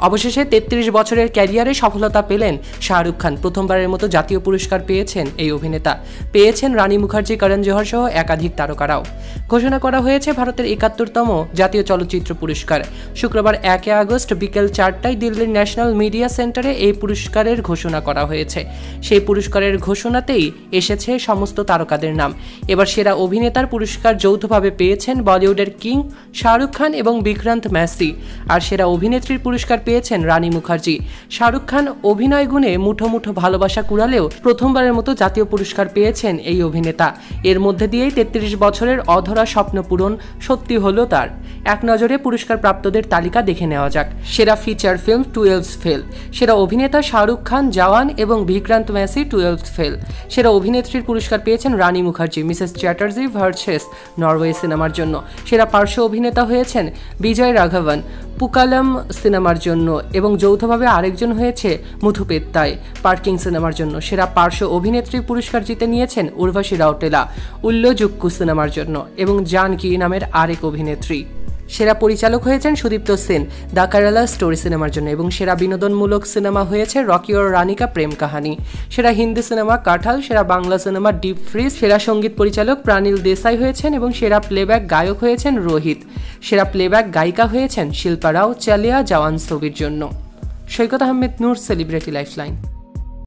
অবশেষে ৩৩ বছরের ক্যারিয়ারে সফলতা পেলেন শাহরুখ খান। প্রথমবারের মতো জাতীয় পুরস্কার পেয়েছেন এই অভিনেতা। পেয়েছেন রানী মুখার্জি, করণ জোহর সহ একাধিক তারকারাও। ঘোষণা করা হয়েছে ভারতের ৭১তম জাতীয় চলচ্চিত্র পুরস্কার। শুক্রবার ১ আগস্ট বিকেল ৪টায় দিল্লির ন্যাশনাল মিডিয়া সেন্টারে এই পুরস্কারের ঘোষণা করা হয়েছে। সেই পুরস্কারের ঘোষণাতেই এসেছে সমস্ত তারকাদের নাম। এবার সেরা অভিনেতার পুরস্কার যৌথভাবে পেয়েছেন বলিউডের কিং শাহরুখ খান এবং বিক্রান্ত ম্যাসি। আর সেরা অভিনেত্রীর পুরস্কার পেয়েছেন রানী মুখার্জি। শাহরুখ খান অভিনয় গুণে মুঠো মুঠো ভালোবাসা কুড়ালেও প্রথমবারের মতো জাতীয় পুরস্কার পেয়েছেন এই অভিনেতা। এর মধ্যে দিয়েই ৩৩ বছরের অধরা স্বপ্ন পূরণ সত্যি হলো তার। এক নজরে পুরস্কার প্রাপ্তদের তালিকা দেখে নেওয়া যাক। সেরা ফিচার ফিল্ম 12th ফেল। সেরা অভিনেতা শাহরুখ খান জওয়ান এবং বিক্রান্ত ম্যাসি 12th ফেল। সেরা অভিনেত্রীর পুরস্কার পেয়েছেন Rani Mukherjee Mrs Chatterjee versus Norway সিনেমার জন্য। সেরা পার্শ্ব অভিনেতা হয়েছেন বিজয় রাঘবন পুকালম সিনেমার জন্য এবং যৌথভাবে আরেকজন হয়েছে মুথুপেত্তাই পার্কিং সিনেমার জন্য। সেরা পার্শ্ব অভিনেত্রীর পুরস্কার জিতে নিয়েছেন উর্বশী রাউটেলা উল্লজুক্কু সিনেমার জন্য এবং জানকী নামের আরেক অভিনেত্রী। সেরা পরিচালক হয়েছেন সুদীপ্ত সেন দ্য কেরালা স্টোরি সিনেমার জন্য এবং সেরা বিনোদনমূলক সিনেমা হয়েছে রকি और রানী কা প্রেম কাহানি। সেরা হিন্দি সিনেমা কাঁঠাল। সেরা বাংলা সিনেমা ডিপ ফ্রিজ। সেরা সঙ্গীত পরিচালক প্রাণিল দেসাই হয়েছেন এবং সেরা প্লেব্যাক গায়ক হয়েছেন রোহিত। সেরা প্লেব্যাক গায়িকা হয়েছেন শিল্পা রাও চালিয়া জওয়ান ছবির জন্য। সৈকত আহমেদ নূর, সেলিব্রিটি লাইফলাইন।